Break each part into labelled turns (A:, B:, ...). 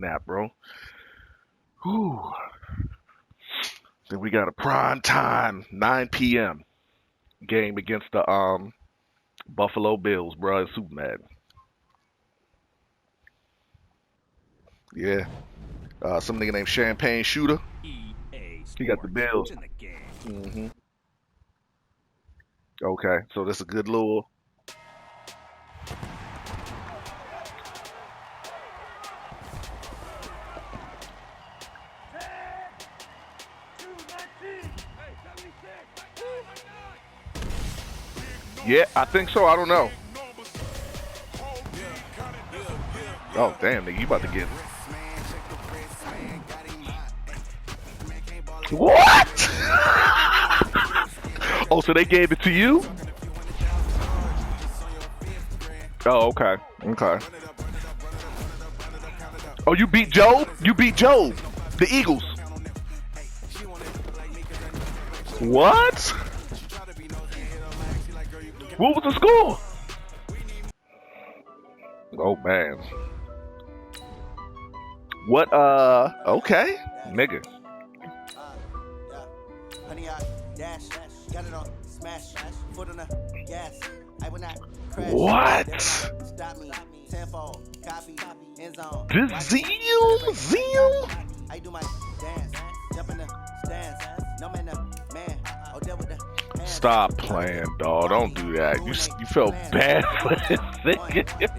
A: nap, bro. Whew. Then we got a prime time 9 p.m. game against the Buffalo Bills, bro. It's super mad. Yeah. Some nigga named Champagne Shooter. He got the Bills. hmm Okay, so that's a good little. Yeah, I think so. I don't know. Oh damn, nigga, you about to get what? Oh, so they gave it to you? Oh, okay, okay. Oh, you beat Joe? You beat Joe, the Eagles. What? What was the score? Oh man. What? Okay, nigga. What? This zeal? Zeal? Stop playing, dog. Don't do that. You felt bad for this nigga.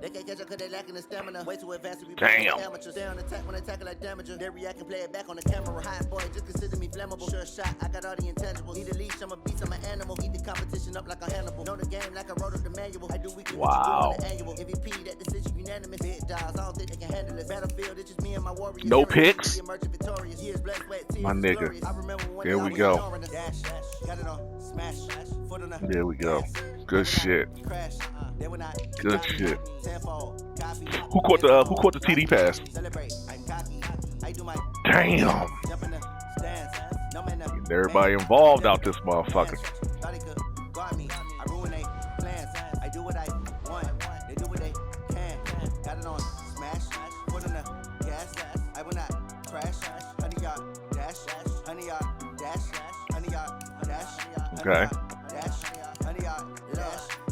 B: They can't catch up cause they lacking the stamina. Way too advanced to be
A: Damn.
B: amateurs. Stay on attack when attack like damager. They react and play it back on the camera. Hot boy, just consider me flammable. Sure shot, I got all the intangibles. Need a leash, I'm a beast, I'm an animal. Eat the competition up like a Hannibal. Know the game like I wrote up the manual. I do weekly,
A: Wow.
B: what you do on the annual. MVP, that decision unanimous. Big dogs, I don't think they can handle it. Battlefield, it's just me and my warriors.
A: No picks.
B: Years, blood, sweat, tears,
A: My nigga.
B: glorious. I remember when
A: Here
B: I
A: we
B: was
A: go.
B: on the dash, got it on, smash, foot on the
A: There we go. Good shit.
B: crash. They were not
A: Good shit.
B: tenfold.
A: Who caught the TD pass? Damn. Everybody involved out this motherfucker. Okay.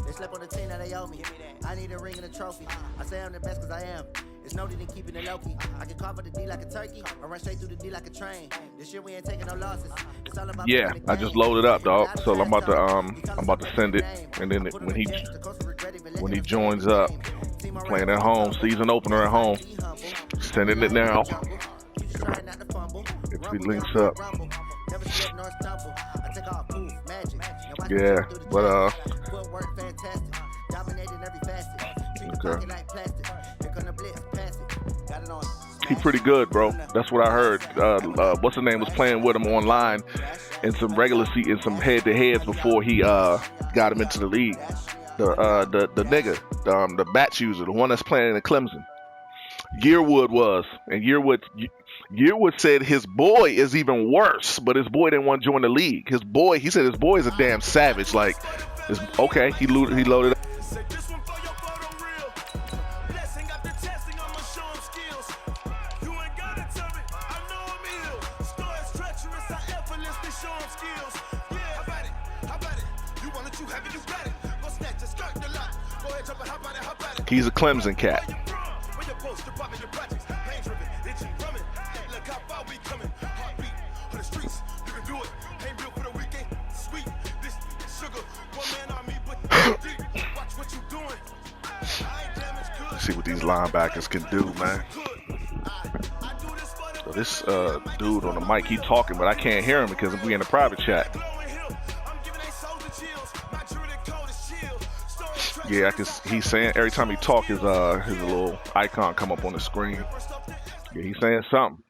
B: They slept on the team that they owe me. I need a ring and a trophy. I say I'm the best cause I am. It's no need in keeping it low key. I can carve up the D like a turkey or run straight through the D like a train. This year we ain't taking no losses. It's all about
A: Yeah, I just loaded up, dog. So I'm about to send it, and then when he joins up, playing at home, season opener at home, sending it now. If he links up. Yeah, but okay. He's pretty good, bro. That's what I heard. What's his name was playing with him online in some in some head-to-heads before he got him into the league. The nigga, the batch user, the one that's playing in Clemson. Yearwood was, and Yearwood said his boy is even worse, but his boy didn't want to join the league. He said his boy is a damn savage. Like, okay, he loaded up. He's a Clemson cat. See what these linebackers can do, man. So this dude on the mic, he talking, but I can't hear him because we in a private chat. Yeah, he's saying every time he talk, his little icon come up on the screen. Yeah, he's saying something.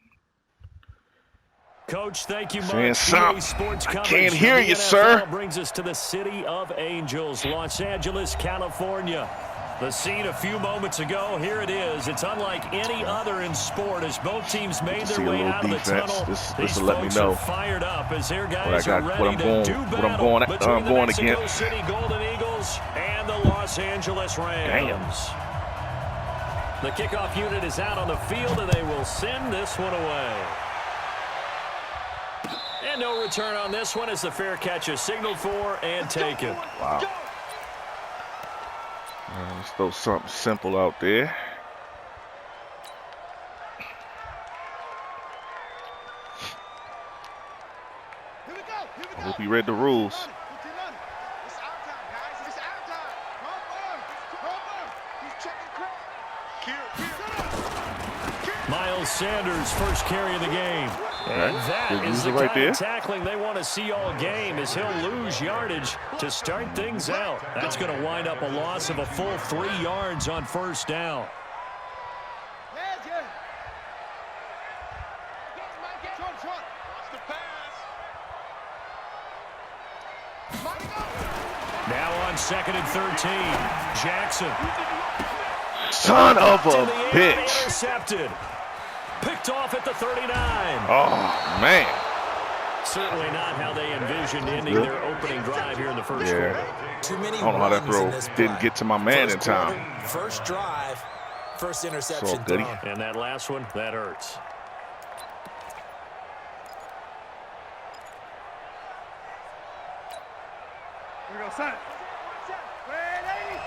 C: Coach, thank you much.
A: Saying something.
C: Sports
A: I can't hear you,
C: NFL
A: sir.
C: Brings us to the city of Angels, Los Angeles, California. The scene a few moments ago, here it is. It's unlike any other in sport as both teams made their way out of the tunnel.
A: This will let me know
C: are fired up as their guys are ready
A: what I'm going
C: Mexico
A: against.
C: City Golden Eagles and the Los Angeles Rams. The kickoff unit is out on the field, and they will send this one away. And no return on this one as the fair catch is signaled for and taken.
A: Wow. Let's throw something simple out there. I hope you read the rules.
C: Miles Sanders, first carry of the game. And that is the kind of tackling they want to see all game as he'll lose yardage to start things out. That's going to wind up a loss of a full 3 yards on first down. Now on 2nd and 13, Jackson.
A: Son of a bitch.
C: Intercepted. Picked off at the 39.
A: Oh, man.
C: Certainly not how they envisioned ending their opening drive here in the first quarter.
D: Too many
A: I don't know how that throw didn't get to my man in time.
D: First drive, first interception.
A: So goody.
C: And that last one, that hurts.
E: Here we go, son. Ready?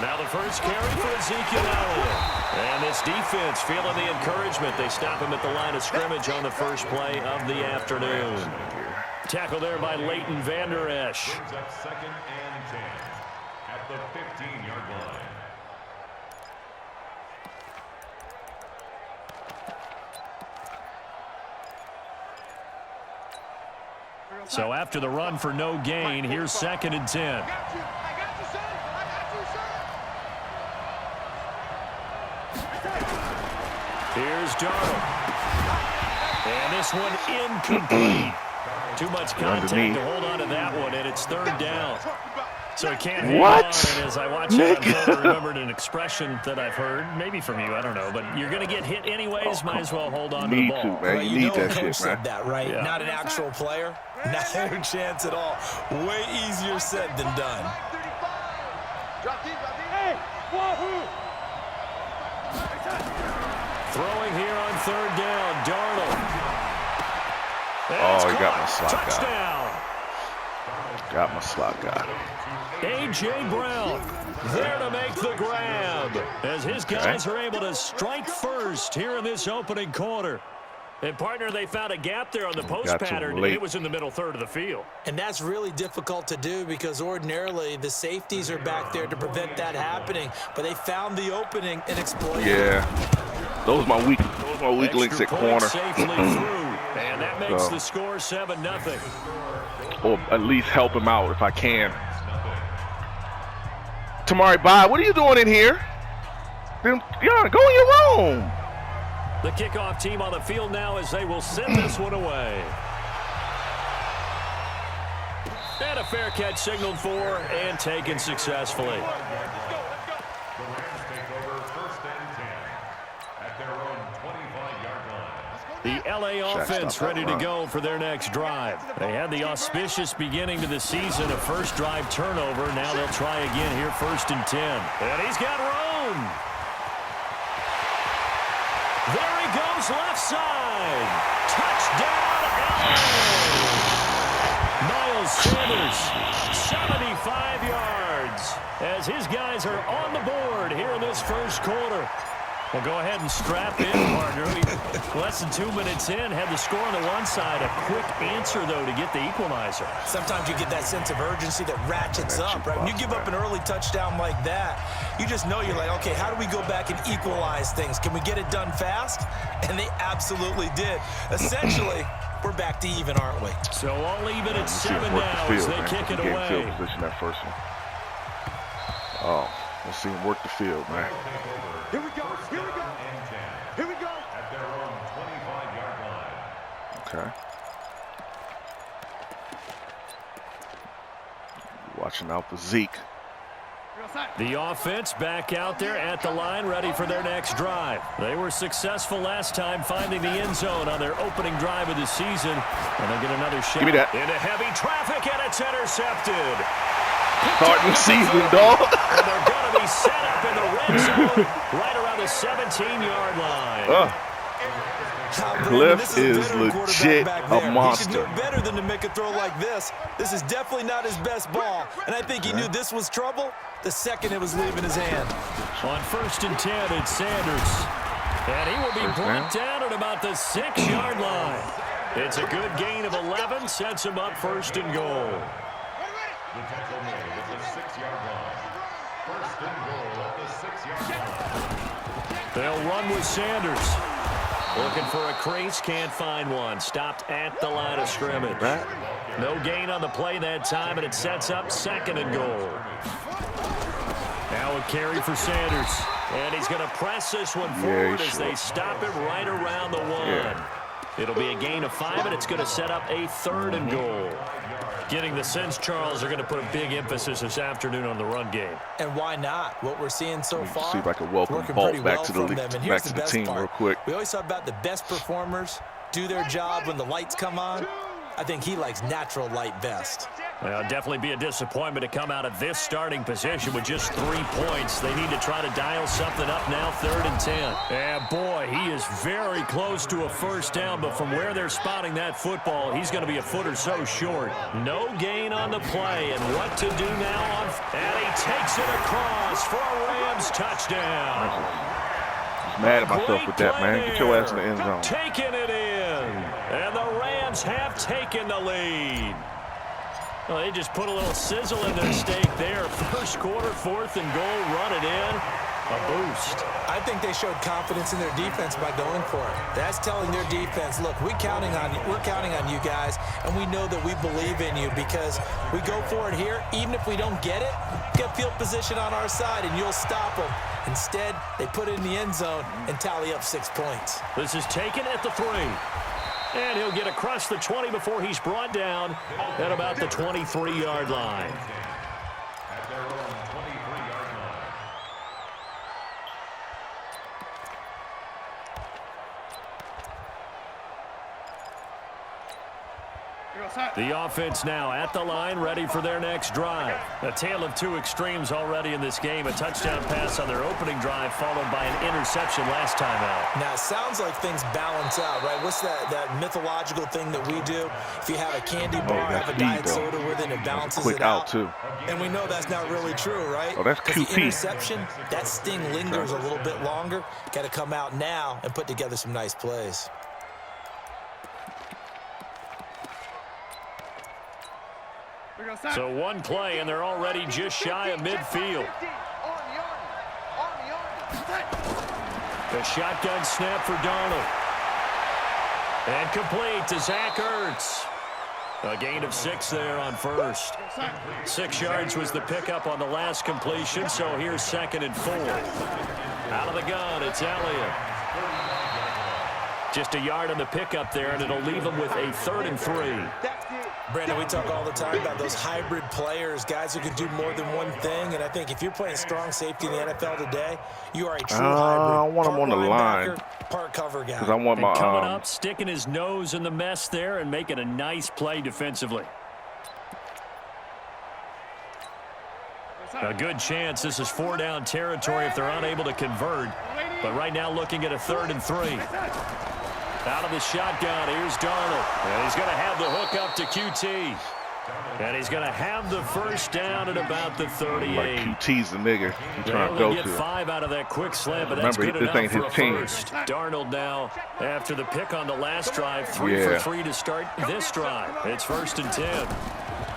C: Now the first carry for Ezekiel Elliott. And this defense feeling the encouragement. They stop him at the line of scrimmage on the first play of the afternoon. Tackle there by Leighton Vander Esch.
F: Brings up 2nd and 10 at the 15-yard line.
C: So after the run for no gain, here's 2nd and 10. Here's Darnold. And this one incomplete. Too much contact to hold on to that one, and it's 3rd down. So he can't hang on, and as I watch it unfold, I remembered an expression that I've heard, maybe from you, I don't know, but you're going to get hit anyways, might as well hold on to the ball.
A: Need to, man. You need that shit, man.
D: Said that, right? Yeah. Not an actual player. Not a chance at all. Way easier said than done.
E: Hey, wahoo!
C: Throwing here on 3rd down, Darnold.
A: Oh, he got my slot guy.
C: Touchdown.
A: Got my slot guy.
C: A.J. Brown there to make the grab as his guys are able to strike first here in this opening quarter. And, partner, they found a gap there on the post pattern, and it was in the middle third of the field.
D: And that's really difficult to do because ordinarily the safeties are back there to prevent that happening. But they found the opening and exploited it.
A: Yeah. Those are my weak links at corner.
C: Safely through, and that makes the score 7-0.
A: Or at least help him out if I can. Tamari Bye, what are you doing in here? Then, yeah, go in your room.
C: The kickoff team on the field now as they will send this one away. And a fair catch signaled for and taken successfully. The LA offense ready to go for their next drive. They had the auspicious beginning to the season, a first drive turnover. Now they'll try again here, 1st and 10. And he's got room. There he goes, left side. Touchdown, LA. Miles Sanders, 75 yards, as his guys are on the board here in this first quarter. Well, go ahead and strap in, partner. Less than 2 minutes in, had the score on the one side. A quick answer, though, to get the equalizer.
D: Sometimes you get that sense of urgency that ratchets up, right? When you give up an early touchdown like that, you just know you're like, okay, how do we go back and equalize things? Can we get it done fast? And they absolutely did. Essentially, we're back to even, aren't we?
C: So all even at 7 now as they kick it away.
A: Field position, that first one. Oh, let's see him work the field, man.
E: Here we go. Here we go. Here we go.
F: At their own 25-yard line.
A: Okay. Watching out for Zeke.
C: The offense back out there at the line, ready for their next drive. They were successful last time finding the end zone on their opening drive of the season, and they'll get another shot.
A: Give me that.
C: Into heavy traffic, and it's intercepted.
A: Starting the season, dog.
C: And they're going to be set up in the red zone right around the 17-yard line.
A: Cliff is legit a monster.
D: He should know better than to make a throw like this. This is definitely not his best ball, and I think he knew this was trouble the second it was leaving his hand.
C: On 1st and 10, it's Sanders. And he will be brought down at about the 6-yard line. It's a good gain of 11, sets him up 1st and goal.
F: The tackle made at the 6-yard line. 1st and goal at the 6-yard line.
C: They'll run with Sanders. Looking for a crease, can't find one. Stopped at the line of scrimmage. No gain on the play that time, and it sets up 2nd and goal. Now a carry for Sanders. And he's going to press this one forward as they stop him right around the 1. It'll be a gain of 5, and it's going to set up a 3rd and goal. Getting the sense Charles are going to put a big emphasis this afternoon on the run game.
D: And why not? What we're seeing so far,
A: see if I can welcome Bolt back to the league, back to the team real quick.
D: We always talk about the best performers do their job when the lights come on. I think he likes natural light best.
C: Well, definitely be a disappointment to come out of this starting position with just 3 points. They need to try to dial something up now, 3rd and 10. And boy, he is very close to a 1st down, but from where they're spotting that football, he's going to be a foot or so short. No gain on the play, and what to do now? And he takes it across for a Rams touchdown.
A: I'm mad at myself with that, man. Get your ass in the end zone.
C: Taking it in, and the Rams have taken the lead. Well, they just put a little sizzle in their steak there. 1st quarter, 4th and goal, run it in. A boost.
D: I think they showed confidence in their defense by going for it. That's telling their defense, look, we're counting on you guys, and we know that we believe in you because we go for it here. Even if we don't get it, get field position on our side, and you'll stop them. Instead, they put it in the end zone and tally up 6 points.
C: This is taken at the 3. And he'll get across the 20 before he's brought down at about the 23-yard line.
F: At their own 23-yard line.
C: The offense now at the line, ready for their next drive. A tale of 2 extremes already in this game. A touchdown pass on their opening drive, followed by an interception last time out.
D: Now, it sounds like things balance out, right? What's that mythological thing that we do? If you have a candy bar, have a diet soda with it, it balances it out.
A: Too.
D: And we know that's not really true, right?
A: Oh, that's QT.
D: The interception, that sting lingers a little bit longer. Got to come out now and put together some nice plays.
C: So 1 play, and they're already just shy of midfield. The shotgun snap for Darnold. And complete to Zach Ertz. A gain of 6 there on 1st. 6 yards was the pickup on the last completion, so here's 2nd and 4. Out of the gun, it's Elliott. Just a yard on the pickup there, and it'll leave them with a 3rd and 3.
D: Brandon, we talk all the time about those hybrid players, guys who can do more than one thing. And I think if you're playing strong safety in the NFL today, you are a true hybrid.
A: I want him on the line.
D: Part cover guy.
A: Because I want my
C: coming up, sticking his nose in the mess there and making a nice play defensively. A good chance this is 4-down territory if they're unable to convert. But right now looking at a 3rd and 3. Out of the shotgun, here's Darnold. And he's going to have the hook up to QT. And he's going to have the 1st down at about the 38.
A: Like QT's the nigger he's trying to go
C: get
A: to.
C: 5 out of that quick slant, but that's good enough for a 1st. Darnold now, after the pick on the last drive, 3 for 3 to start this drive. It's 1st and 10.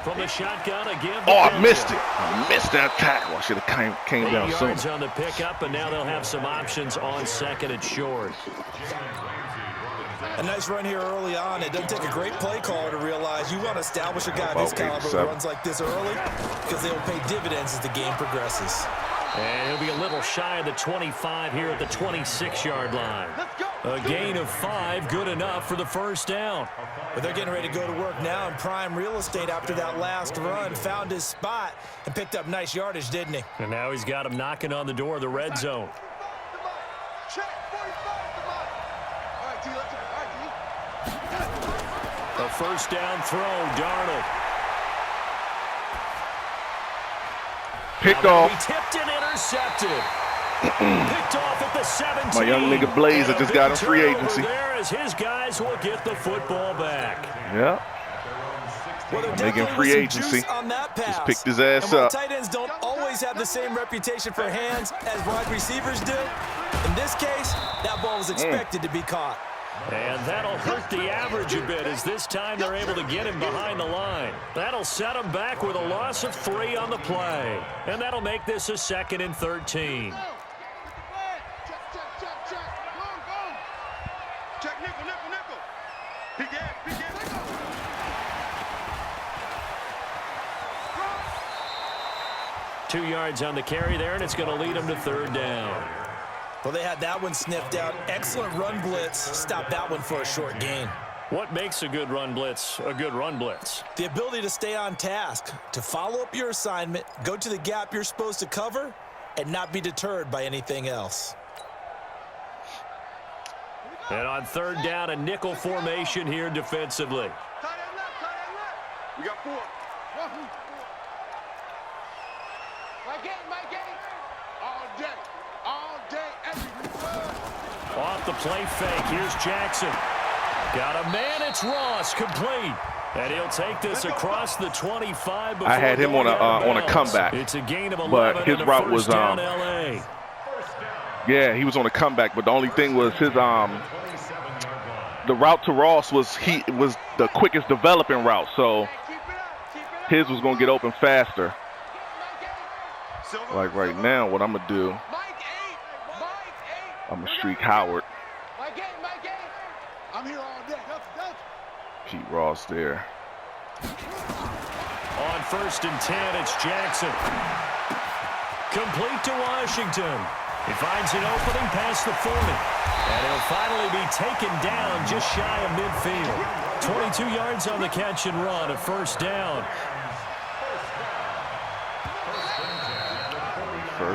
C: From the shotgun again.
A: Oh, I missed it. I missed that tackle. I should have came down soon.
C: 8 yards on the pickup, and now they'll have some options on 2nd and short.
D: A nice run here early on. It doesn't take a great play caller to realize you want to establish a guy this caliber who runs like this early because they'll pay dividends as the game progresses.
C: And he'll be a little shy of the 25 here at the 26-yard line.
E: Let's go.
C: A gain of 5, good enough for the first down.
D: But they're getting ready to go to work now in prime real estate after that last run. Found his spot and picked up nice yardage, didn't he?
C: And now he's got him knocking on the door of the red zone. A first down throw, Darnold.
A: Picked off.
C: He tipped and intercepted. Picked off at the 17.
A: My young nigga Blazer just got in free agency.
C: There as his guys will get the football back.
A: Yeah.
D: Well,
A: making free agency.
D: On that pass.
A: Just picked his ass
D: and
A: up.
D: Tight ends don't always have the same reputation for hands as wide receivers do. In this case, that ball was expected to be caught.
C: And that'll hurt the average a bit as this time they're able to get him behind the line. That'll set him back with a loss of 3 on the play. And that'll make this a 2nd and 13.
E: Check nickel, nickel, nickel. Big ass, big ass.
C: 2 yards on the carry there, and it's going to lead him to 3rd down.
D: Well, they had that one sniffed out. Excellent run blitz. Stopped that one for a short gain.
C: What makes a good run blitz a good run blitz?
D: The ability to stay on task, to follow up your assignment, go to the gap you're supposed to cover, and not be deterred by anything else.
C: And on 3rd down, a nickel formation here defensively.
E: Tight end left, tight end left. We got 4. My game. All day, every day.
C: Off the play fake, here's Jackson. Got a man, it's Ross, complete. And he'll take this across the 25.
A: I had him on a comeback.
C: It's a gain of 11,
A: but his route was
C: down LA.
A: Yeah, he was on a comeback, but the only thing was his the route to Ross was the quickest developing route, so his was gonna get open faster. Like right now, what I'm gonna do, I'm gonna streak Howard.
E: I'm here all day.
A: Keep Ross there.
C: On 1st and 10, it's Jackson. Complete to Washington. He finds an opening past the 40. And he'll finally be taken down just shy of midfield. 22 yards on the catch and run, a 1st down.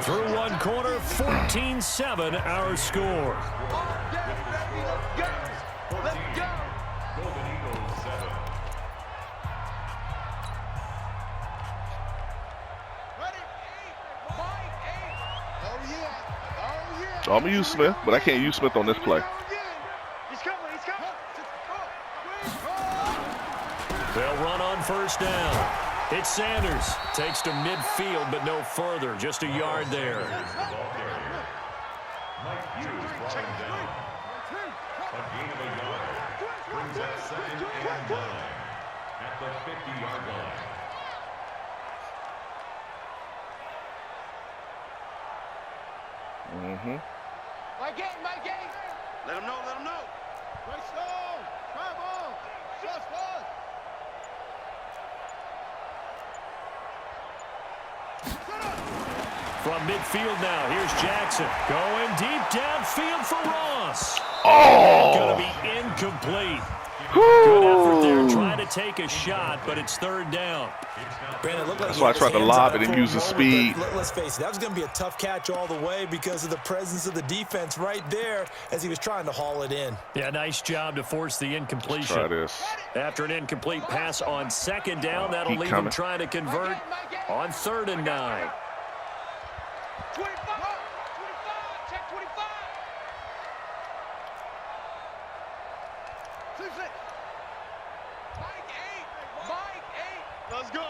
C: Through 1 quarter, 14-7 our score.
A: So I'm going to use Smith, but I can't use Smith on this play.
E: He's coming.
C: They'll run on 1st down. It's Sanders. Takes to midfield, but no further. Just a yard there.
F: Mike Hughes brought him down. A gain of a yard. Brings up 2nd and 9 at the 50-yard line.
E: My game. Let him know. Right stone. Travel. Just one.
C: From midfield now, here's Jackson. Going deep downfield for Ross.
A: Oh!
C: Going to be incomplete. Good effort there, trying to take a shot, but it's 3rd down.
D: Brandon, it looked like
A: That's why I tried to lob it and use the speed.
D: Let's face it, that was going to be a tough catch all the way because of the presence of the defense right there as he was trying to haul it in.
C: Yeah, nice job to force the incompletion.
A: Try this.
C: After an incomplete pass on 2nd down, that'll leave him trying to convert on 3rd and 9.
E: 25, check 25. 6. Mike 8. Let's go.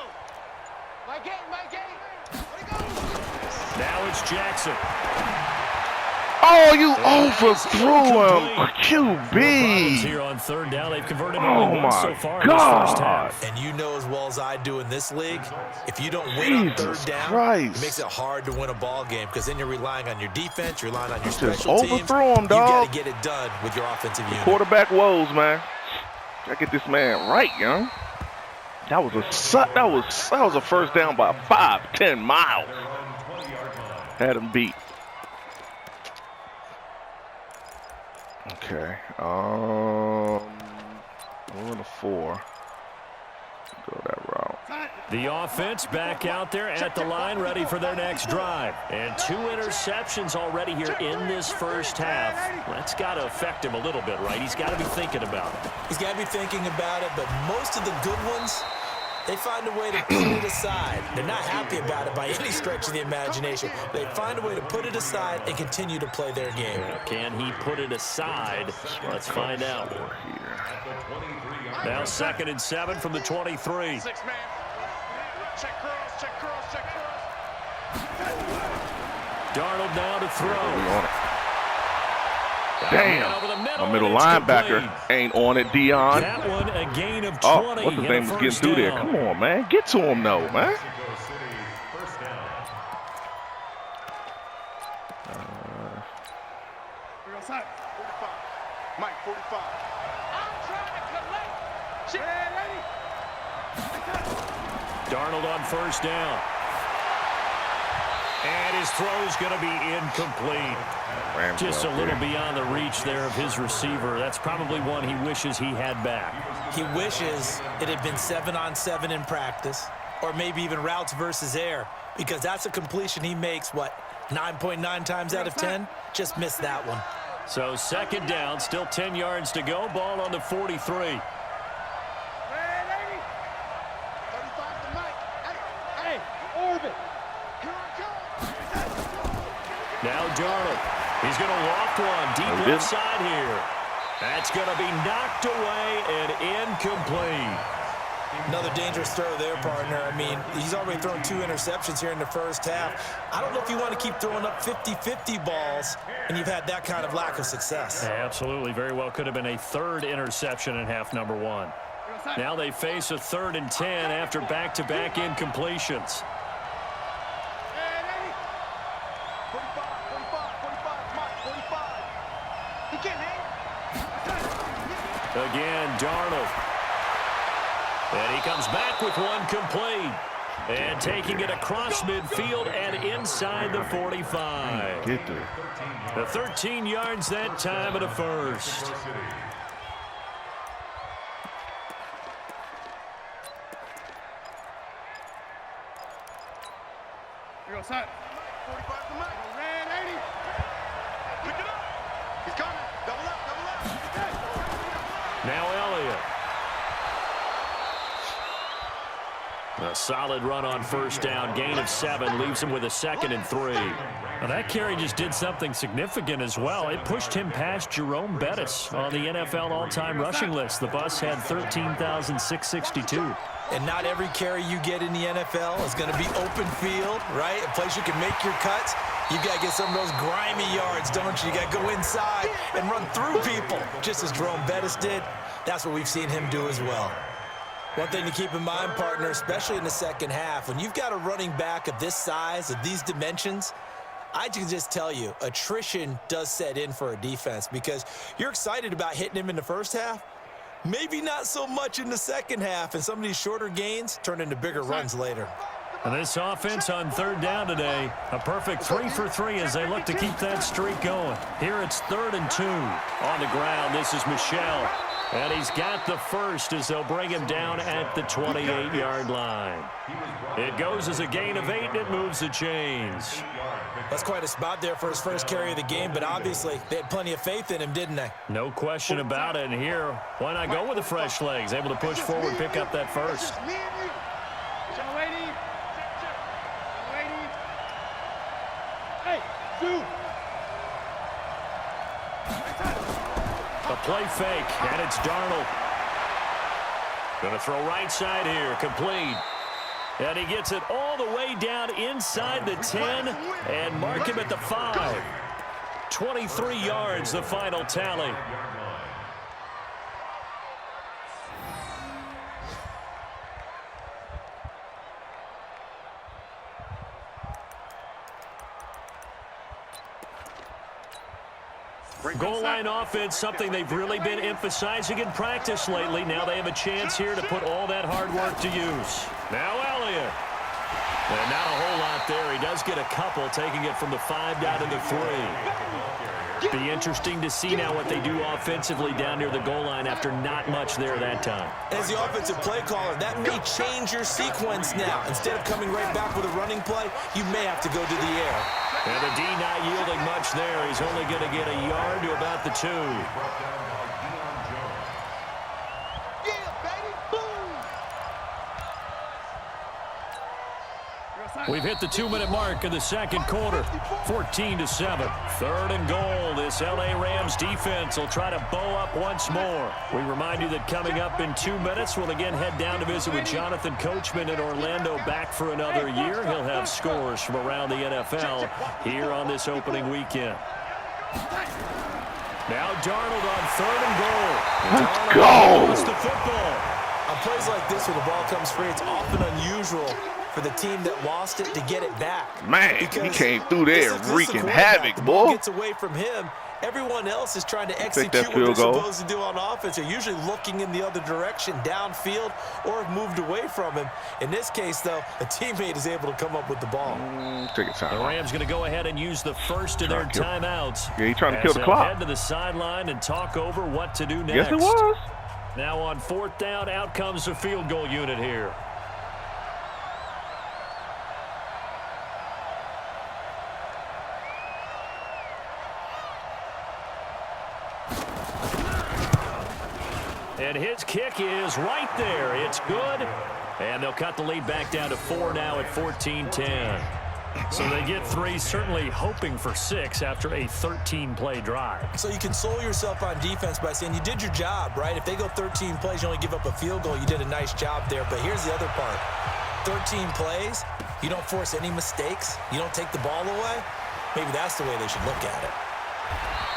E: My game.
C: Now it's Jackson.
A: Oh, you overthrew him, QB.
C: Here on 3rd down, they've converted
A: Oh
C: only one so
A: my
C: far in this 1st half.
D: And you know as well as I do in this league, if you don't win on 3rd down,
A: Christ.
D: it makes it hard to win a ball game because then you're relying on your defense, you're relying on your
A: Just
D: special teams.
A: overthrow him,
D: You
A: dog.
D: got to get it done with your offensive unit.
A: Quarterback woes, man. Gotta get this man right, young. That was a 1st down by 5-10 miles. Had him beat. Okay. We're in the 4. Go that route.
C: The offense back out there at the line, ready for their next drive. And 2 interceptions already here in this first half. That's got to affect him a little bit, right? He's got to be thinking about it.
D: He's got to be thinking about it, but most of the good ones, they find a way to put it aside. They're not happy about it by any stretch of the imagination. They find a way to put it aside and continue to play their game.
C: Can he put it aside? Let's find out. Now 2nd and 7 from the 23.
E: 6 man. Check cross, check cross, check cross.
C: Darnold now to throw.
A: Damn. My middle linebacker ain't on it, Dion.
C: That one a gain of 20.
A: Oh, what's his name was getting through there. Come on, man. Get to him, though, man.
E: We go side. 45. Mike, 45. I'm trying to collect. Shit. Ready.
C: Darnold on 1st down. And his throw's going to be incomplete. Just a little beyond the reach there of his receiver. That's probably one he wishes he had back.
D: He wishes it had been 7-on-7 in practice, or maybe even routes versus air, because that's a completion he makes, 9.9 times out of 10? Just missed that one.
C: So 2nd down, still 10 yards to go. Ball on the 43. Now Darnold. He's going to loft one deep left side here. That's going to be knocked away and incomplete.
D: Another dangerous throw there, partner. I mean, he's already thrown 2 interceptions here in the first half. I don't know if you want to keep throwing up 50-50 balls, and you've had that kind of lack of success.
C: Absolutely. Very well could have been a 3rd interception in half number 1. Now they face a 3rd and 10 after back-to-back incompletions. Again, Darnold. And he comes back with one complete. And taking it across midfield and inside the 45. The 13 yards that time at a first.
E: We go side. 45 to Mike. Red 80. Pick it up. He's coming. Double up, double up.
C: Now Elliott. A solid run on 1st down. Gain of 7 leaves him with a 2nd and 3. Now that carry just did something significant as well. It pushed him past Jerome Bettis on the NFL all-time rushing list. The bus had 13,662.
D: And not every carry you get in the NFL is going to be open field, right? A place you can make your cuts. You got to get some of those grimy yards, don't you? You got to go inside and run through people, just as Jerome Bettis did. That's what we've seen him do as well. One thing to keep in mind, partner, especially in the second half, when you've got a running back of this size, of these dimensions, I can just tell you, attrition does set in for a defense because you're excited about hitting him in the first half. Maybe not so much in the second half, and some of these shorter gains turn into bigger runs later.
C: And this offense on 3rd down today, a perfect 3 for 3 as they look to keep that streak going. Here it's 3rd and 2. On the ground, this is Michel. And he's got the first as they'll bring him down at the 28-yard line. It goes as a gain of 8, and it moves the chains.
D: That's quite a spot there for his first carry of the game, but obviously they had plenty of faith in him, didn't they?
C: No question about it. And here, why not go with the fresh legs? Able to push forward, pick up that first.
E: Hey, dude.
C: A play fake, and it's Darnold. Going to throw right side here, complete. And he gets it all the way down inside the 10 and mark him at the 5. 23 yards, the final tally. Goal line offense, something they've really been emphasizing in practice lately. Now they have a chance here to put all that hard work to use. Now Elliott. And not a whole lot there. He does get a couple, taking it from the 5 down to the 3. Be interesting to see now what they do offensively down near the goal line after not much there that time.
D: As the offensive play caller, that may change your sequence now. Instead of coming right back with a running play, you may have to go to the air.
C: And the D not yielding much there. He's only going to get a yard to about the 2. We've hit the 2-minute mark of the second quarter. 14-7. 3rd and goal. This LA Rams defense will try to bow up once more. We remind you that coming up in 2 minutes, we'll again head down to visit with Jonathan Coachman in Orlando, back for another year. He'll have scores from around the NFL here on this opening weekend. Now Darnold on 3rd and goal.
A: Let's go!
C: Lost the football.
D: On plays like this, when the ball comes free, it's often unusual for the team that lost it to get it back.
A: Man, he came through there wreaking havoc,
D: the
A: boy.
D: ball gets away from him. Everyone else is trying to execute what they're supposed to do on offense. They're usually looking in the other direction, downfield, or have moved away from him. In this case, though, a teammate is able to come up with the ball.
A: Take your time.
C: The Rams going to go ahead and use the first of their timeouts.
A: Yeah, he's trying to kill the clock.
C: Head to the sideline and talk over what to do next.
A: Yes, it was.
C: Now on 4th down, out comes the field goal unit here. And his kick is right there. It's good. And they'll cut the lead back down to 4 now at 14-10. So they get 3, certainly hoping for 6 after a 13-play drive.
D: So you console yourself on defense by saying you did your job, right? If they go 13 plays, you only give up a field goal, you did a nice job there. But here's the other part. 13 plays, you don't force any mistakes, you don't take the ball away. Maybe that's the way they should look at it.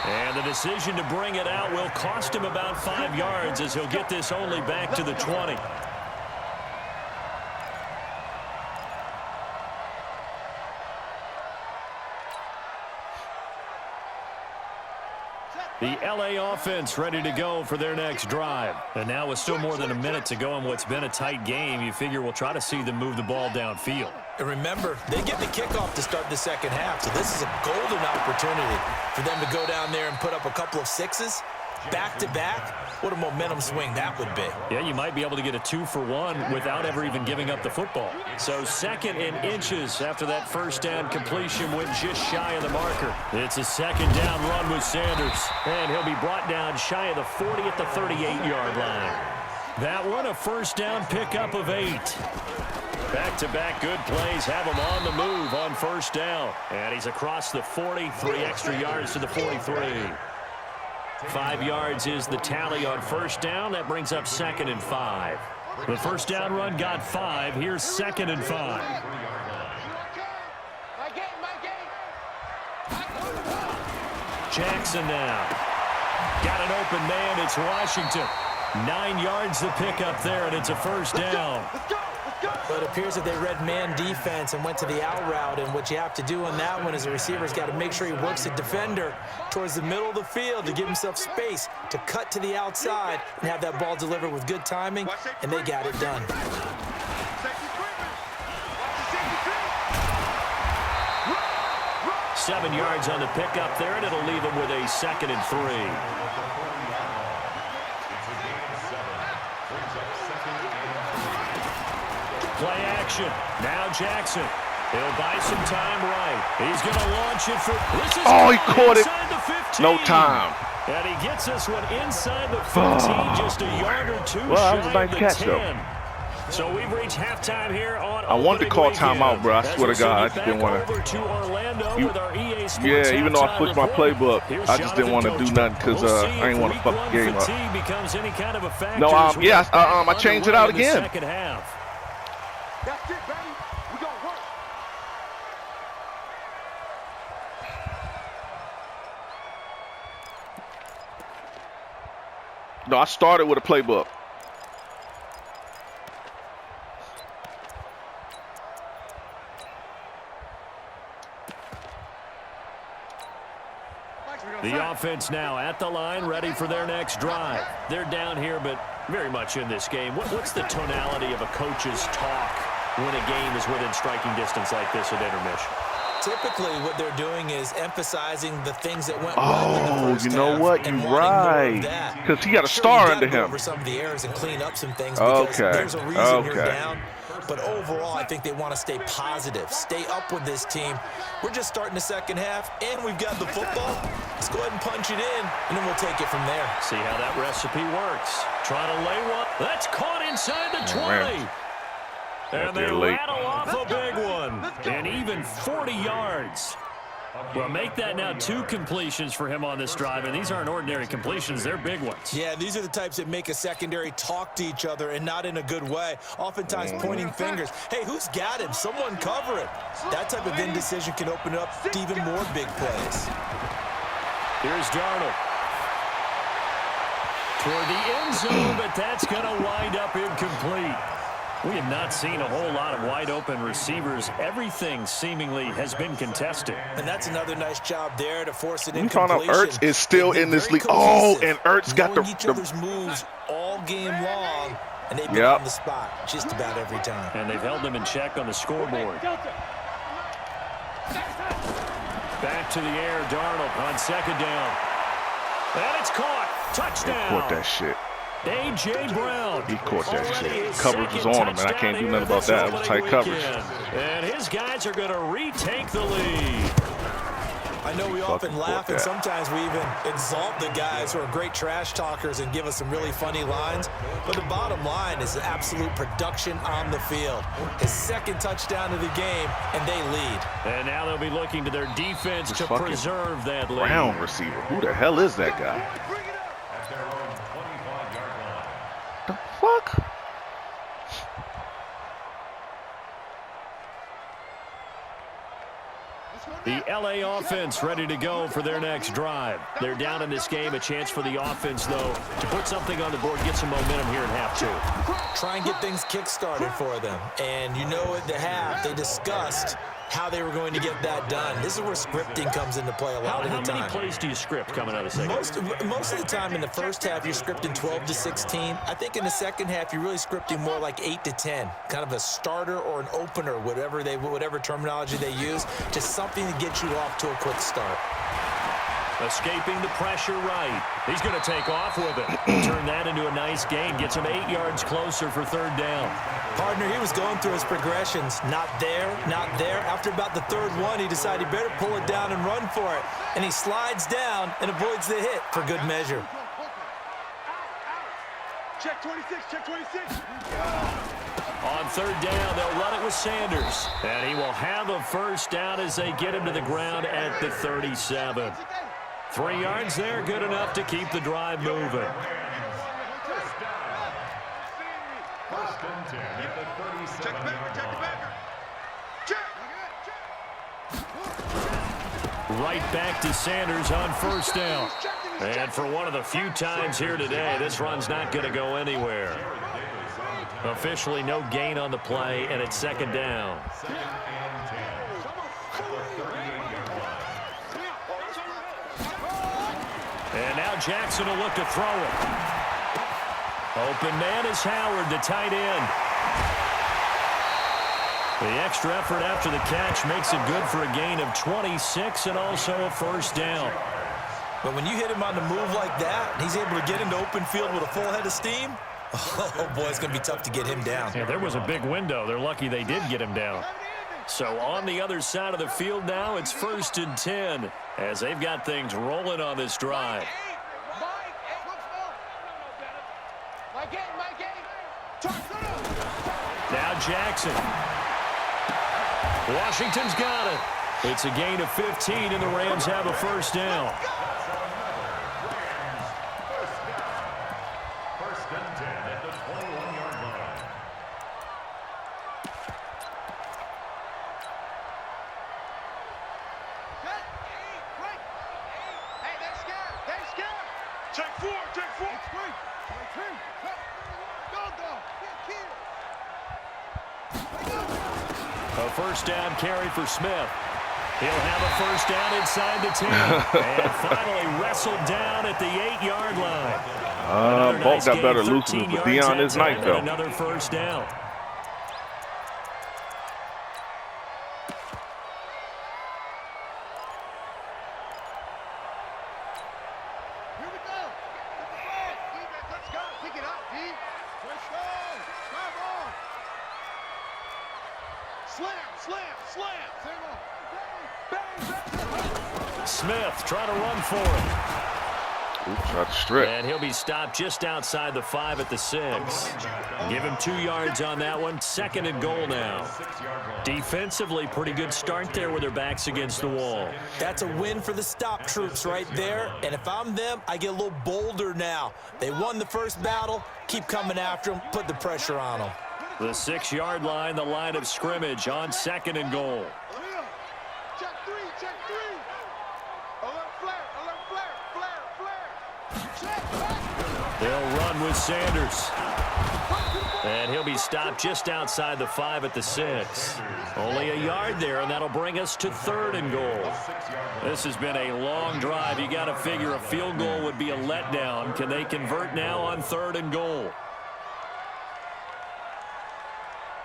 C: And the decision to bring it out will cost him about 5 yards as he'll get this only back to the 20. The LA offense ready to go for their next drive. And now with still more than a minute to go in what's been a tight game, you figure we'll try to see them move the ball downfield.
D: And remember, they get the kickoff to start the second half, so this is a golden opportunity for them to go down there and put up a couple of 6s. Back-to-back, what a momentum swing that would be.
C: Yeah, you might be able to get a 2-for-1 without ever even giving up the football. So 2nd and inches after that first down completion went just shy of the marker. It's a 2nd down run with Sanders. And he'll be brought down shy of the 40 at the 38-yard line. That one a first down pickup of 8. Back-to-back good plays have him on the move on first down. And he's across the 40, 3 extra yards to the 43. 5 yards is the tally on first down. That brings up 2nd and 5. The first down run got 5. Here's 2nd and 5. Jackson now. Got an open man. It's Washington. 9 yards to pick up there, and it's a first down.
D: But it appears that they read man defense and went to the out route, and what you have to do on that one is the receiver's got to make sure he works the defender towards the middle of the field to give himself space to cut to the outside and have that ball delivered with good timing, and they got it done.
C: 7 yards on the pickup there, and it'll leave him with a 2nd and 3. Play action. Now Jackson. He'll buy some time right. He's going to launch it for... This is
A: he caught it.
C: The 15.
A: No time.
C: And he gets this one inside the 15, just a yard or 2
A: well, that was a
C: shy
A: nice
C: of the
A: catch,
C: 10.
A: Though.
C: So we've reached halftime here on
A: I wanted to call timeout, bro. I swear to God, I just didn't want
C: to.
A: Yeah, even though I switched my playbook, I just didn't want to do nothing because I didn't want to fuck the game up. No, I changed it out again.
E: That's it, baby. We gonna work.
A: No, I started with a playbook.
C: The offense now at the line, ready for their next drive. They're down here, but very much in this game. What's the tonality of a coach's talk when a game is within striking distance like this at intermission?
D: Typically, what they're doing is emphasizing the things that went well in the first
A: you know
D: half
A: what?
D: and
A: You're
D: wanting more
A: right.
D: of that.
A: Because he got a
D: Sure,
A: star
D: you gotta
A: under
D: go
A: him.
D: over some of the errors and clean up some things because there's a reason you're down. But overall, I think they want to stay positive, stay up with this team. We're just starting the second half, and we've got the football. Let's go ahead and punch it in, and then we'll take it from there.
C: See how that recipe works. Trying to lay one. That's caught inside the 20. And they rattle off a big one. And even 40 yards. Well, make that now 2 completions for him on this drive, and these aren't ordinary completions. They're big ones.
D: Yeah, these are the types that make a secondary talk to each other and not in a good way. Oftentimes pointing fingers. Hey, who's got him? Someone cover it. That type of indecision can open up to even more big plays.
C: Here's Darnold. Toward the end zone, but that's going to wind up incomplete. We have not seen a whole lot of wide-open receivers. Everything seemingly has been contested.
D: And that's another nice job there to force it
A: We
D: in.
A: found out Ertz is still in this league. Oh, and Ertz got
D: each other's moves all game long, and they've been on the spot just about every time.
C: And they've held them in check on the scoreboard. Back to the air, Darnold on second down. And it's caught. Touchdown.
A: He caught that shit.
C: A.J. Brown.
A: He caught that shit. Coverage was on him, and I can't do nothing about that. It was tight coverage.
C: And his guys are going to retake the lead.
D: I know we often laugh, and sometimes we even exalt the guys who are great trash talkers and give us some really funny lines. But the bottom line is absolute production on the field. His second touchdown of the game, and they lead.
C: And now they'll be looking to their defense to preserve that lead.
A: Brown receiver. Who the hell is that guy?
F: At their own 25-yard line.
A: The fuck?
C: The LA offense ready to go for their next drive. They're down in this game. A chance for the offense, though, to put something on the board, get some momentum here in half 2.
D: Try and get things kick-started for them. And you know at the half, they discussed how they were going to get that done. This is where scripting comes into play a lot of the time.
C: How many plays do you script coming out of the second?
D: Most of the time in the first half, you're scripting 12 to 16. I think in the second half, you're really scripting more like 8 to 10. Kind of a starter or an opener, whatever terminology they use. Just something to get you off to a quick start.
C: Escaping the pressure right. He's going to take off with it. Turn that into a nice gain. Gets him 8 yards closer for third down.
D: Partner, he was going through his progressions. Not there, not there. After about the third one, he decided he better pull it down and run for it. And he slides down and avoids the hit for good measure.
E: Check 26, check 26.
C: On third down, they'll run it with Sanders. And he will have a first down as they get him to the ground at the 37. 3 yards there, good enough to keep the drive moving.
F: First and 10 at the 37-yard line.
C: Right back to Sanders on first down. And for one of the few times here today, this run's not going to go anywhere. Officially no gain on the play, and it's second down.
F: Second and 10 at the 38-yard line.
C: And now Jackson will look to throw it. Open man is Howard, the tight end. The extra effort after the catch makes it good for a gain of 26 and also a first down.
D: But when you hit him on the move like that, and he's able to get into open field with a full head of steam, oh boy, it's going to be tough to get him down.
C: Yeah, there was a big window. They're lucky they did get him down. So on the other side of the field now, it's first and 10 as they've got things rolling on this drive. Now Jackson. Washington's got it. It's a gain of 15, and the Rams have a first down.
F: First and 10 at the 21-yard line.
E: Check 4, check 4.
C: A first down carry for Smith. He'll have a first down inside the 10. And finally wrestled down at the 8-yard line.
A: Bolt got better looseness, but Dion is nice, though.
C: Another first down. Smith trying to run for it.
A: Oops, tried to strip.
C: And he'll be stopped just outside the 5 at the 6. Give him 2 yards on that one. 2nd and goal now. Defensively, pretty good start there with their backs against the wall.
D: That's a win for the stop troops right there. And if I'm them, I get a little bolder now. They won the first battle. Keep coming after them. Put the pressure on them.
C: The 6-yard line, the line of scrimmage on 2nd and goal.
E: Check three. Alert flare.
C: They'll run with Sanders. And he'll be stopped just outside the 5 at the 6. Only a yard there, and that'll bring us to 3rd and goal. This has been a long drive. You got to figure a field goal would be a letdown. Can they convert now on 3rd and goal?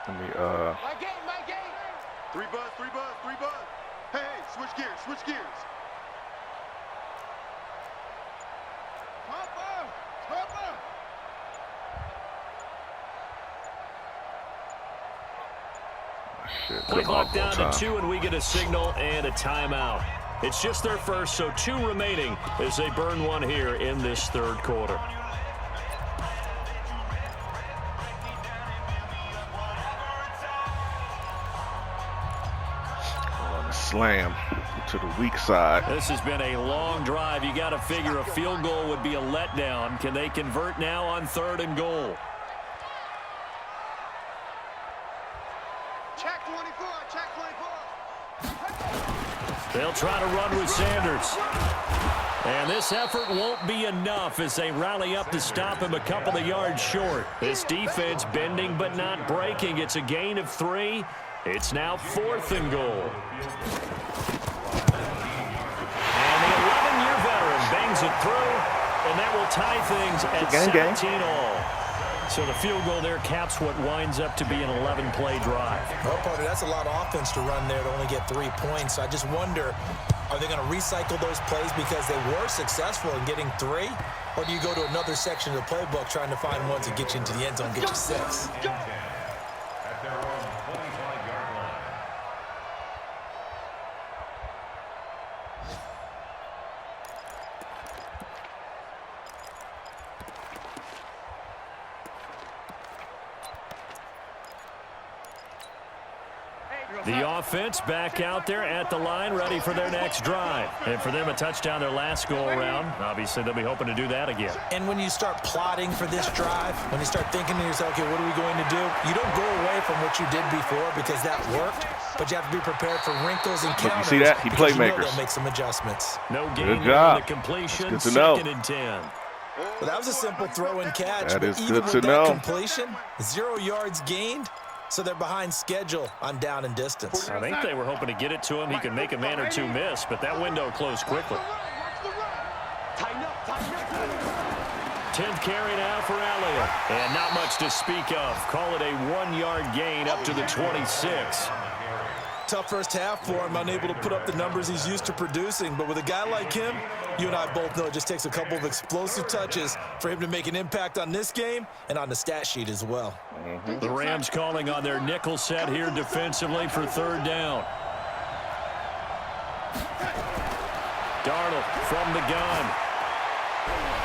A: Let me,
E: My game. 3 buzz. Hey, switch gears. Papa.
A: shit.
C: Play clock down to 2, and we get a signal and a timeout. It's just their first, so 2 remaining as they burn one here in this 3rd quarter.
A: Slam to the weak side.
C: This has been a long drive. You got to figure a field goal would be a letdown. Can they convert now on 3rd and goal?
E: Check 24.
C: They'll try to run with Sanders. And this effort won't be enough as they rally up to stop him a couple of yards short. This defense bending but not breaking. It's a gain of 3. It's now 4th and goal. And the 11-year veteran bangs it through, and that will tie things at 17 all. So the field goal there caps what winds up to be an 11-play drive.
D: Well, partner, that's a lot of offense to run there to only get 3 points. I just wonder, are they going to recycle those plays because they were successful in getting 3? Or do you go to another section of the playbook trying to find one to get you into the end zone, get you 6?
F: At their own 25-yard line.
C: The offense back out there at the line, ready for their next drive. And for them, a touchdown their last go-around. Obviously, they'll be hoping to do that again.
D: And when you start plotting for this drive, when you start thinking to yourself, okay, what are we going to do? You don't go away from what you did before because that worked, but you have to be prepared for wrinkles and counters.
A: You see that? He playmakers.
D: They'll make some adjustments.
C: No gain
A: job.
C: on the completion.
A: That's good to know.
C: 2nd and 10.
D: Well, that was a simple throw and catch.
A: That is
D: even
A: good to
D: with that
A: know.
D: completion, 0 yards gained. So they're behind schedule on down and distance.
C: I think they were hoping to get it to him. He could make a man or 2 miss, but that window closed quickly. 10th carry now for Elliott. And not much to speak of. Call it a 1-yard gain up to the 26.
D: Tough first half for him, unable to put up the numbers he's used to producing. But with a guy like him, you and I both know it just takes a couple of explosive touches for him to make an impact on this game and on the stat sheet as well.
C: The Rams calling on their nickel set here defensively for 3rd down. Darnold from the gun.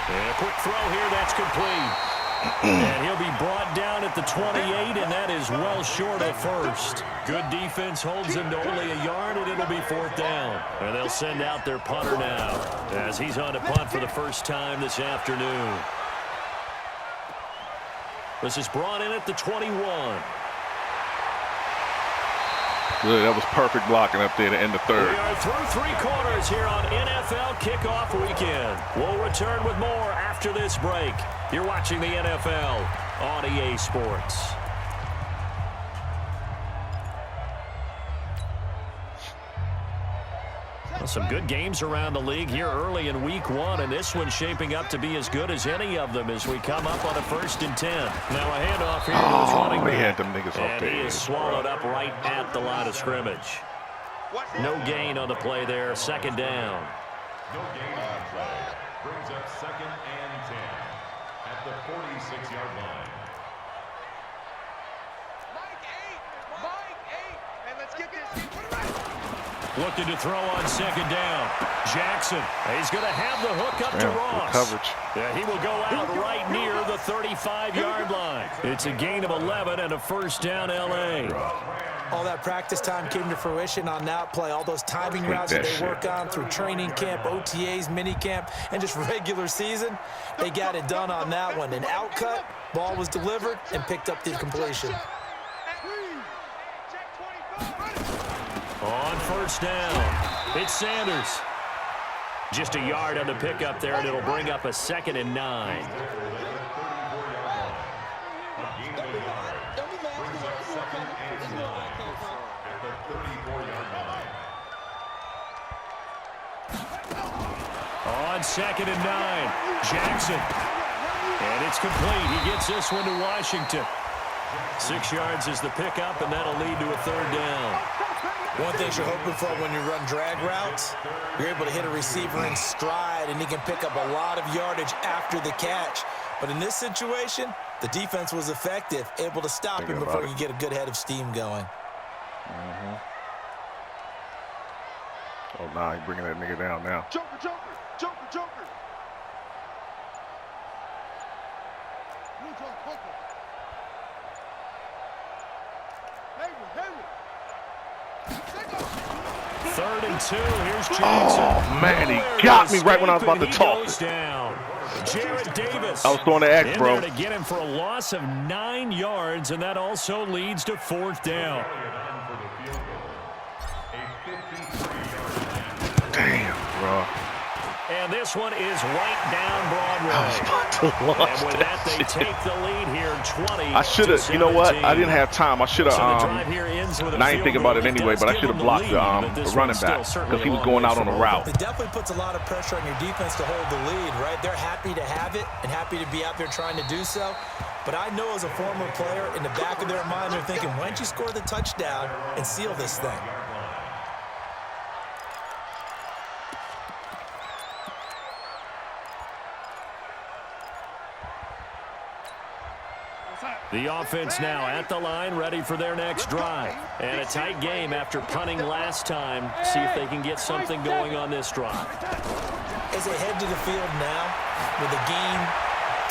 C: And a quick throw here, that's complete. And he'll be brought down at the 28, and that is well short of first. Good defense holds him to only a yard, and it'll be 4th down. And they'll send out their punter now as he's on to punt for the first time this afternoon. This is brought in at the 21.
A: Good, that was perfect blocking up there to end the 3rd.
C: We are through 3 quarters here on NFL Kickoff Weekend. We'll return with more after this break. You're watching the NFL on EA Sports. Well, some good games around the league here early in week 1, and this one's shaping up to be as good as any of them as we come up on a 1st and 10. Now a handoff here to his running back.
A: He had them niggas off
C: And
A: there.
C: he is swallowed up right at the line of scrimmage. No gain on the play there, 2nd down.
F: No gain on the play. Brings up 2nd and 10 at the 46-yard line.
C: Looking to throw on second down. Jackson. He's going to have the hook up to Ross.
A: Coverage.
C: Yeah, he will go out right near the 35-yard line. It's a gain of 11 and a first down, L.A.
D: All that practice time came to fruition on that play. All those timing routes that they work on through training camp, OTAs, mini camp, and just regular season, they got it done on that one. An outcut, ball was delivered, and picked up the completion.
C: On first down, it's Sanders. Just a yard on the pickup there, and it'll bring up a 2nd and 9. On 2nd and 9, Jackson. And it's complete. He gets this one to Washington. 6 yards is the pickup, and that'll lead to a 3rd down.
D: One thing you're hoping for when you run drag routes, you're able to hit a receiver in stride, and he can pick up a lot of yardage after the catch. But in this situation, the defense was effective, able to stop him before he get a good head of steam going.
A: Oh, nah, he's bringing that nigga down now.
E: Joker, Joker, Joker, Joker.
C: Third and 2. Here's Jackson.
A: Oh, man, he got me right when I was about to talk.
C: Jared Davis.
A: I was throwing the X, bro.
C: In there to get him for a loss of 9 yards, and that also leads to 4th down.
A: Damn, bro.
C: And this one is right down Broadway. And with that, they take the lead here, 20.
A: I should have, you know what? I didn't have time. I should have, I ain't thinking about it anyway, but I should have blocked the running back because he was going out on a route.
D: It definitely puts a lot of pressure on your defense to hold the lead, right? They're happy to have it and happy to be out there trying to do so. But I know as a former player, in the back of their mind, they're thinking, why don't you score the touchdown and seal this thing?
C: The offense now at the line, ready for their next drive. And a tight game after punting last time. See if they can get something going on this drive.
D: As they head to the field now, with the game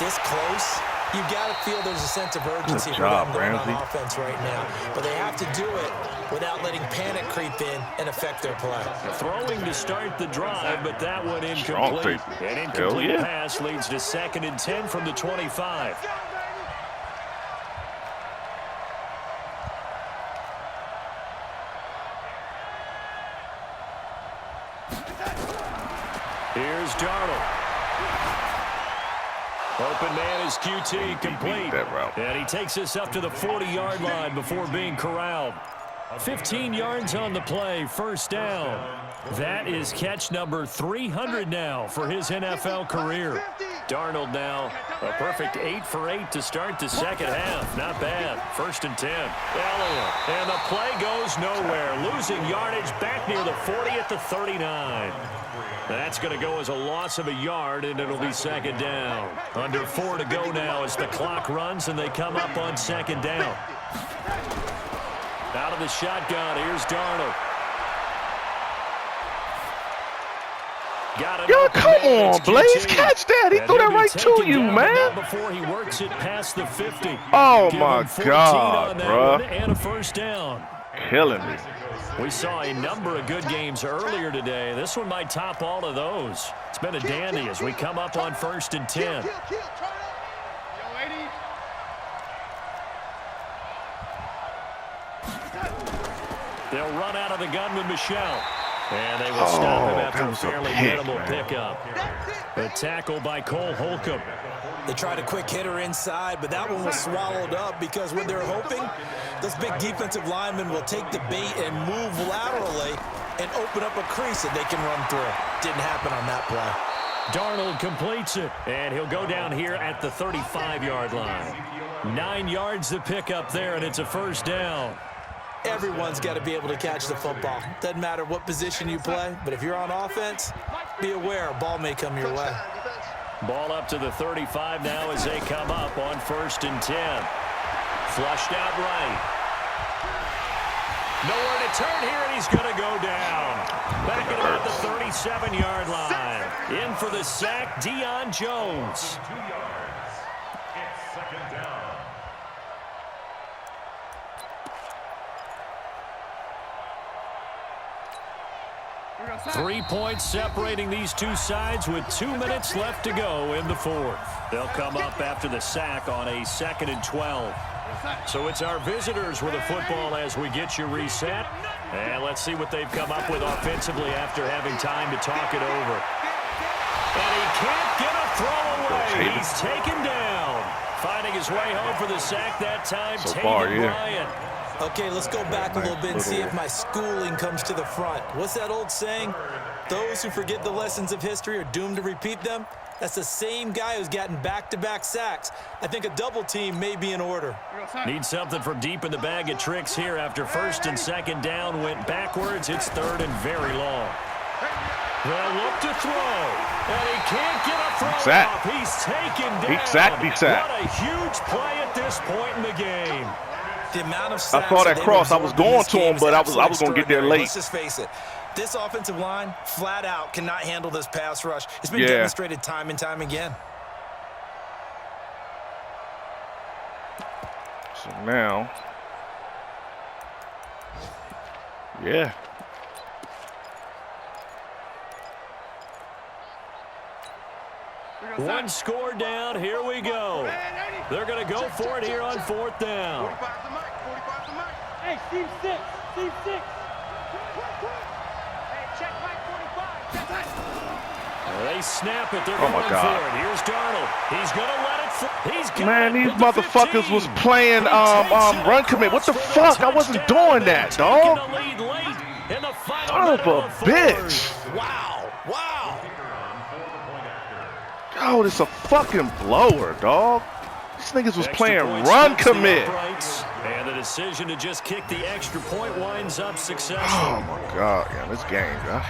D: this close, you've got to feel there's a sense of urgency for them going on offense right now. But they have to do it without letting panic creep in and affect their play.
C: Throwing to start the drive, but that one incomplete. An incomplete pass leads to 2nd and 10 from the 25. Here's Darnold. Open man is QT, complete. And he takes us up to the 40-yard line before being corralled. 15 yards on the play, 1st down. That is catch number 300 now for his NFL career. Darnold now a perfect 8 for 8 to start the second half. Not bad. 1st and 10. Elliott. And the play goes nowhere. Losing yardage back near the 40 at the 39. That's going to go as a loss of a yard, and it'll be 2nd down. Under 4 to go now as the clock runs, and they come up on 2nd down. Out of the shotgun, here's Darnold.
A: Yo, come on, Blaze. Catch that. He threw that right to you, man.
C: Before he works it past the 50.
A: Oh, my God, bro.
C: And a 1st down.
A: Killing me.
C: We saw a number of good games earlier today. This one might top all of those. It's been a dandy as we come up on 1st and 10. They'll run out of the gun with Michelle. And they will stop him after a fairly minimal pickup. The tackle by Cole Holcomb.
D: They tried a quick hitter inside, but that one was swallowed up because when they're hoping, this big defensive lineman will take the bait and move laterally and open up a crease that they can run through. Didn't happen on that play.
C: Darnold completes it, and he'll go down here at the 35-yard line. 9 yards to pick up there, and it's a 1st down.
D: Everyone's got to be able to catch the football. Doesn't matter what position you play, but if you're on offense, be aware a ball may come your way.
C: Ball up to the 35 now as they come up on 1st and 10. Flushed out right. Nowhere to turn here, and he's going to go down. Back at about the 37-yard line. In for the sack, Deion Jones.
F: 2 yards. It's second down.
C: 3 points separating these two sides with 2 minutes left to go in the fourth. They'll come up after the sack on a 2nd and 12. So it's our visitors with the football as we get you reset. And let's see what they've come up with offensively after having time to talk it over. And he can't get a throw away. He's taken down. Finding his way home for the sack that time,
A: So far, yeah.
C: Bryant.
D: Okay, let's go back a little bit and see if my schooling comes to the front. What's that old saying? Those who forget the lessons of history are doomed to repeat them. That's the same guy who's gotten back-to-back sacks. I think a double team may be in order.
C: Need something from deep in the bag of tricks here after 1st and 2nd down went backwards. It's 3rd and very long. They'll look to throw, and he can't get a throw off. He's taken down.
A: He sacked.
C: What a huge play at this point in the game.
D: The amount of
A: I saw that cross. I was going to him, but I was going to get there late.
D: Let's just face it. This offensive line, flat out, cannot handle this pass rush. It's been demonstrated time and time again.
A: So now, yeah.
C: One score down. Here we go. They're going to go for it here on 4th down.
E: 45's the mic. 45's the mic.
G: Hey, Steve 6. Steve 6. Hey, check mic 45.
C: They snap it. They're
A: Oh, my
C: going
A: God.
C: for it. Here's Darnold. He's going to let it fly. He's got
A: Man,
C: it
A: these
C: at the
A: motherfuckers
C: 15.
A: was playing run commit. What the fuck? I wasn't doing that, dog.
C: Taking the lead late in the final
A: Son of
C: minute
A: a
C: of the
A: bitch.
C: fourth.
D: Wow. Wow.
A: Yo, this a fucking blower, dog. These niggas was
C: Extra
A: playing
C: point
A: run
C: splits the
A: commit.
C: uprights, and the decision to just kick the extra point winds up successful.
A: Oh my God, yeah, this game, guy.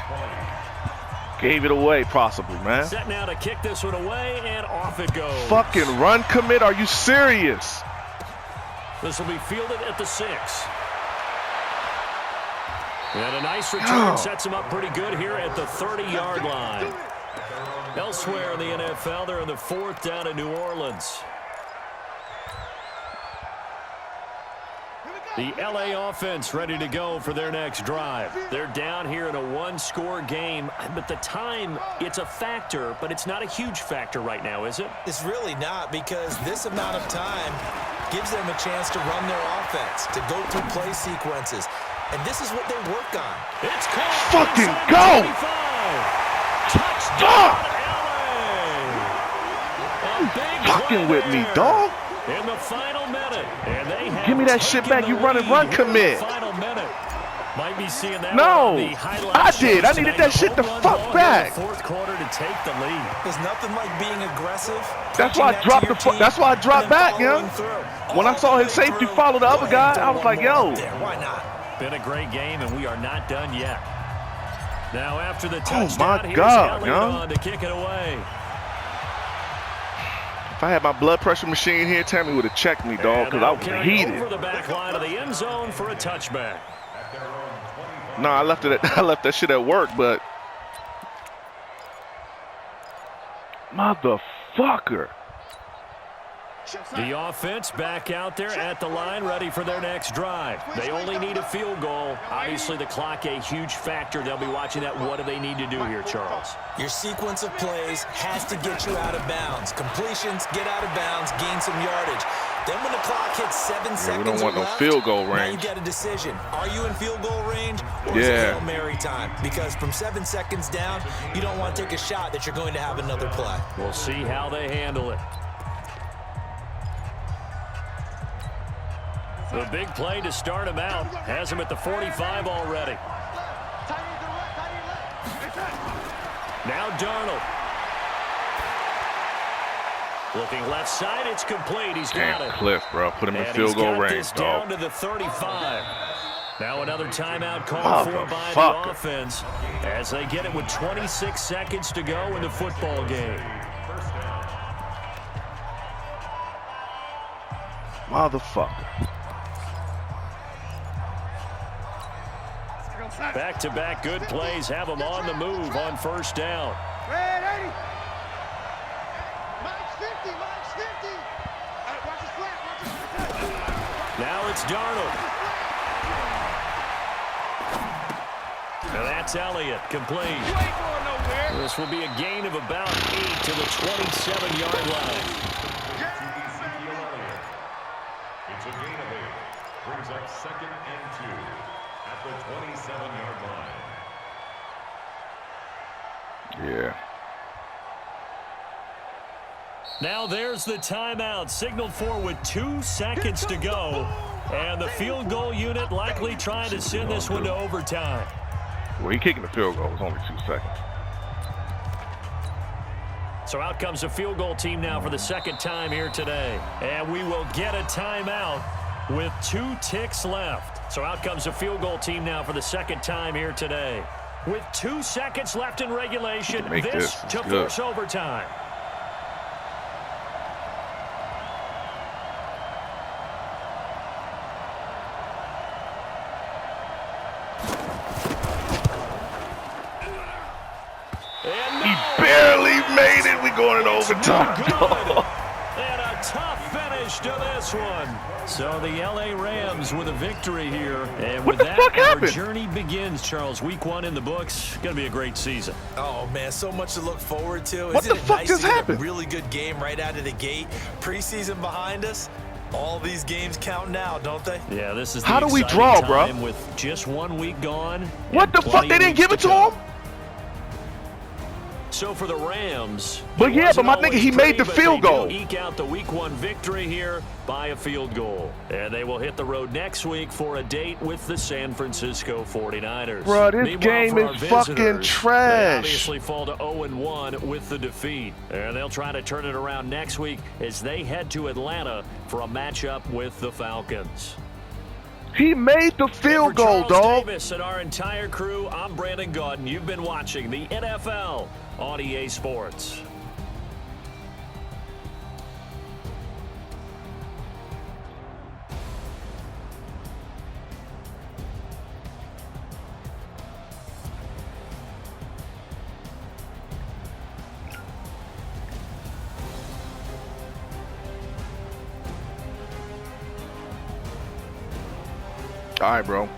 A: Gave it away, possibly, man.
C: Set now to kick this one away, and off it goes.
A: Fucking run commit? Are you serious?
C: This will be fielded at the 6. And a nice return sets him up pretty good here at the 30-yard line. Elsewhere in the NFL, they're in the 4th down in New Orleans. The LA offense ready to go for their next drive. They're down here in a 1-score game, but the time, it's a factor, but it's not a huge factor right now, is it?
D: It's really not, because this amount of time gives them a chance to run their offense, to go through play sequences. And this is what they work on.
C: It's caught.
A: Fucking go!
C: Touchdown, LA!
A: Fucking with me, dog.
C: In the final minute, and they have
A: Give me that shit back. You running run commit.
C: Final minute. Might be seeing that
A: No,
C: on the highlight
A: I did. I
C: shows
A: needed
C: tonight.
A: that shit to
C: Home run
A: fuck
C: ball in
A: back.
C: the 4th quarter to take the lead.
D: There's nothing like being aggressive.
A: That's why I dropped That's why I dropped back, yo. When I saw his safety follow the other guy, I was like, yo.
D: Why not?
C: Been a great game, and we are not done yet. Now after the
A: Oh,
C: touchdown,
A: my
C: here's
A: God,
C: Elliott
A: yo.
C: on to kick it away.
A: If I had my blood pressure machine here, Tammy would have checked me, dog, because I was
C: Over
A: heated.
C: the back line of the end zone for a touchback.
A: No, I left that shit at work, but motherfucker.
C: The offense back out there at the line, ready for their next drive. They only need a field goal. Obviously, the clock a huge factor. They'll be watching that. What do they need to do here, Charles?
D: Your sequence of plays has to get you out of bounds. Completions, get out of bounds, gain some yardage. Then when the clock hits 7 seconds
A: we don't want no
D: left,
A: field goal
D: now
A: range.
D: you get a decision. Are you in field goal range, or is it
A: Yeah.
D: Hail Mary time? Because from 7 seconds down, you don't want to take a shot that you're going to have another play.
C: We'll see how they handle it. The big play to start him out has him at the 45 already. Now Darnold. Looking left side, it's complete. He's got
A: Damn,
C: it.
A: Cliff, bro. Put him in
C: And
A: field
C: he's
A: goal
C: got
A: range,
C: this down
A: dog.
C: to the 35. Now another timeout called for by the
A: Motherfucker.
C: offense as they get it with 26 seconds to go in the football game.
A: Motherfucker.
C: Back-to-back good plays have them on the move on first down.
E: Red 80. Mike's 50. Mike's 50. Watch his flat. Watch his flat.
C: Now it's Darnold. And that's Elliott, complete. This will be a gain of about 8 to the 27-yard line.
F: It's a gain of 8. Brings up 2nd and 2 at the 27-yard line.
A: Yeah.
C: Now there's the timeout, signaled for with 2 seconds to go. And the field goal unit likely trying to send this one to overtime.
A: Well, he kicking the field goal. It's only 2 seconds.
C: So out comes the field goal team now for the second time here today. And we will get a timeout with 2 ticks left. So out comes the field goal team now for the second time here today. With 2 seconds left in regulation, this to force overtime.
A: Made it. We going in overtime.
C: And a tough finish to this one. So the LA Rams with a victory here. And with that, our journey begins, Charles. Week 1 in the books. Going to be a great season.
D: Oh, man, so much to look forward to.
A: What the fuck just happened?
D: A really good game right out of the gate. Preseason behind us. All these games count now, don't they?
C: Yeah, this is the
A: how do we draw, bro?
C: With just 1 week gone.
A: What the fuck? They didn't give it to him?
C: So for the Rams,
A: but yeah, but my nigga, he made the field goal.
C: Eke out the Week 1 victory here by a field goal. And they will hit the road next week for a date with the San Francisco 49ers.
A: Bro, this game is fucking trash.
C: They obviously fall to 0-1 with the defeat. And they'll try to turn it around next week as they head to Atlanta for a matchup with the Falcons.
A: He made the field goal, dog.
C: Davis and our entire crew, I'm Brandon Gaudin. You've been watching the NFL on EA Sports.
A: All right, bro.